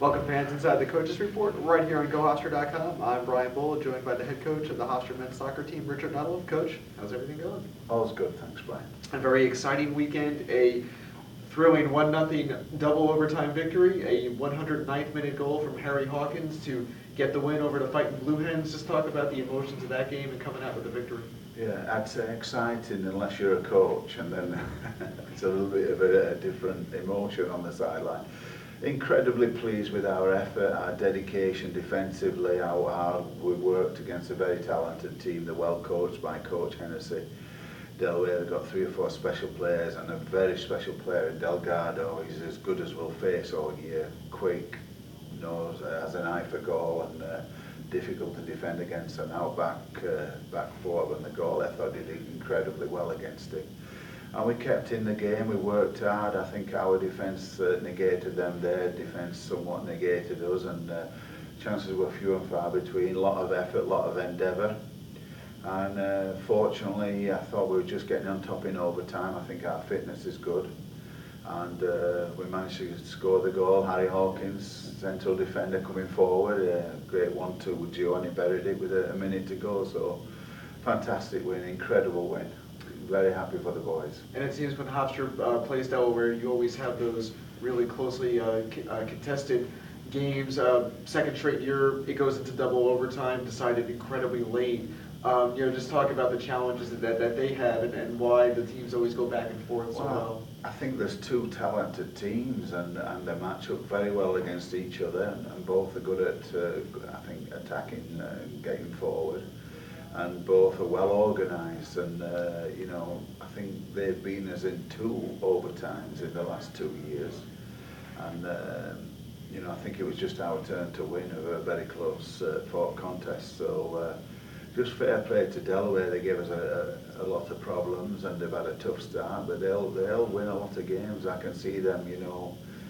Welcome fans inside the Coaches Report right here on GoHofstra.com. I'm Brian Bohl, joined by the head coach of the Hofstra men's soccer team, Richard Nuttall. Coach, how's everything going? All's good, thanks Brian. A very exciting weekend, a thrilling 1-0 double overtime victory, a 109th minute goal from Harry Hawkins to get the win over the Fighting Blue Hens. Just talk about the emotions of that game and coming out with the victory. Yeah, I'd say exciting unless you're a coach, and then it's a little bit of a different emotion on the sideline. Incredibly pleased with our effort, our dedication defensively, how hard we worked against a very talented team. They're well coached by Coach Hennessy. Delaware got 3 or 4 special players and a very special player in Delgado. He's as good as we'll face all year. Quick, knows, has an eye for goal, and difficult to defend against. And out back forward when the goal, I thought he did incredibly well against it. And we kept in the game, we worked hard. I think our defence negated them, their defence somewhat negated us, and chances were few and far between. A lot of effort, a lot of endeavour. And fortunately, I thought we were just getting on top in overtime. I think our fitness is good. And we managed to score the goal. Harry Hawkins, central defender, coming forward. Great 1-2 with Joe, and he buried it with a minute to go. So fantastic win, incredible win. Very happy for the boys. And it seems when Hofstra plays Delaware, you always have those really closely contested games. Second straight year, it goes into double overtime, decided incredibly late. Just talk about the challenges that they have and why the teams always go back and forth so well. I think there's 2 talented teams, and they match up very well against each other, and both are good at, I think, attacking, getting forward. And both are well organised, and I think they've been us in 2 overtimes in the last 2 years, and I think it was just our turn to win of a very close fought contest. So just fair play to Delaware. They gave us a lot of problems, and they've had a tough start, but they'll win a lot of games. I can see them,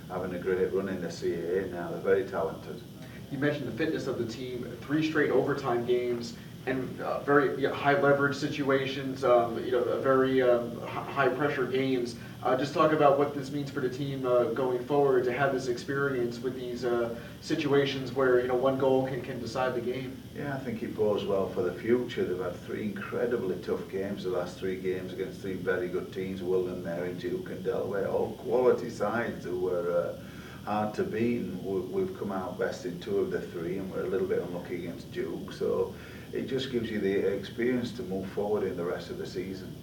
having a great run in the CAA now. They're very talented. You mentioned the fitness of the team, 3 straight overtime games, and very high leverage situations, very high pressure games. Just talk about what this means for the team going forward to have this experience with these situations where one goal can decide the game. Yeah, I think it bodes well for the future. They've had 3 incredibly tough games, the last 3 games against 3 very good teams, Wilton, Mary, Duke and Delaware, all quality sides who were hard to beat. And we've come out best in 2 of the 3, and we're a little bit unlucky against Duke. So it just gives you the experience to move forward in the rest of the season.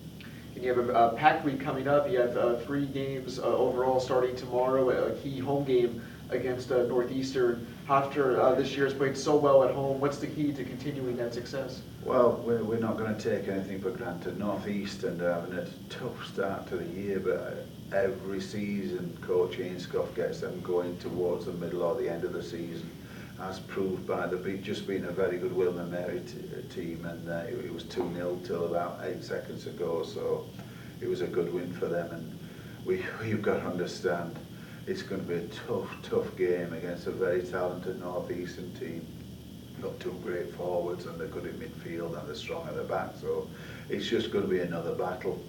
And you have a packed week coming up. You have 3 games overall starting tomorrow, a key home game against Northeastern. Hofstra this year has played so well at home. What's the key to continuing that success? Well, we're not going to take anything for granted. Northeastern are having a tough start to the year, but every season Coach Ainscough gets them going towards the middle or the end of the season, as proved by just being a very good Wilton Mary team, and it was 2-0 till about 8 seconds ago, so it was a good win for them. And you've got to understand, it's going to be a tough game against a very talented Northeastern team. Got 2 great forwards, and they're good in midfield, and they're strong at the back, so it's just going to be another battle.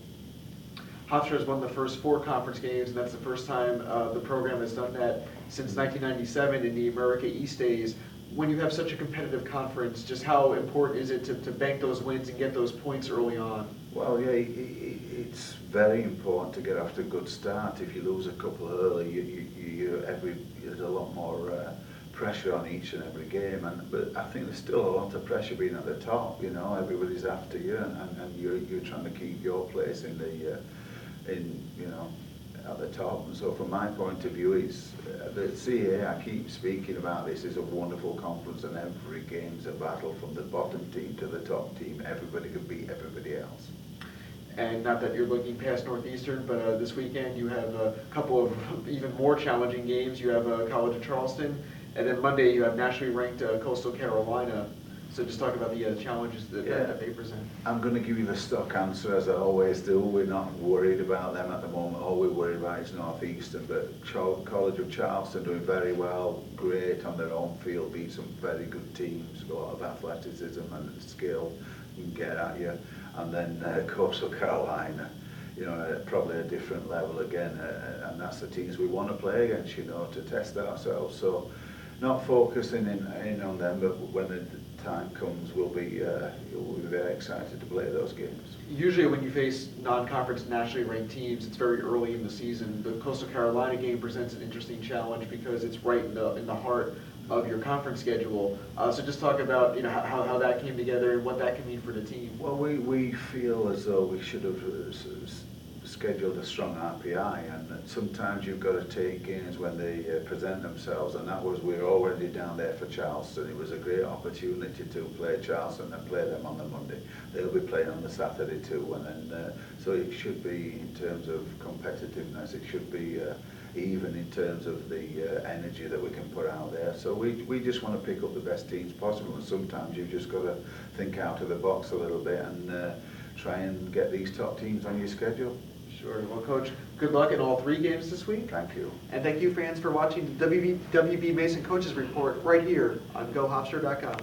Hofstra has won the first 4 conference games, and that's the first time the program has done that since 1997 in the America East days. When you have such a competitive conference, just how important is it to bank those wins and get those points early on? Well, yeah, it's very important to get off to a good start. If you lose a couple early, there's a lot more pressure on each and every game. But I think there's still a lot of pressure being at the top. Everybody's after you, and you're trying to keep your place in at the top. And so from my point of view, it's the CA, I keep speaking about this, is a wonderful conference, and every game's a battle from the bottom team to the top team. Everybody can beat everybody else. And not that you're looking past Northeastern, but this weekend you have a couple of even more challenging games. You have College of Charleston, and then Monday you have nationally ranked Coastal Carolina. So just talk about the challenges that they present. I'm going to give you the stock answer, as I always do. We're not worried about them at the moment. All we're worried about is Northeastern, but College of Charleston doing very well, great on their own field, beat some very good teams, a lot of athleticism and skill can get at you. And then Coastal Carolina, probably a different level again, and that's the teams we want to play against, to test ourselves. So not focusing in on them, but when the time comes, we'll be very excited to play those games. Usually when you face non-conference nationally ranked teams, it's very early in the season. The Coastal Carolina game presents an interesting challenge because it's right in the heart of your conference schedule. So just talk about how that came together and what that can mean for the team. Well, we feel as though we should have scheduled a strong RPI, and that sometimes you've got to take games when they present themselves, and we're already down there for Charleston. It was a great opportunity to play Charleston and play them on the Monday. They'll be playing on the Saturday too, and then so it should be, in terms of competitiveness, it should be even in terms of the energy that we can put out there. So we just want to pick up the best teams possible, and sometimes you've just got to think out of the box a little bit and try and get these top teams on your schedule. Sure. Well, Coach, good luck in all 3 games this week. Thank you. And thank you, fans, for watching the WB Mason Coaches Report right here on GoHofstra.com.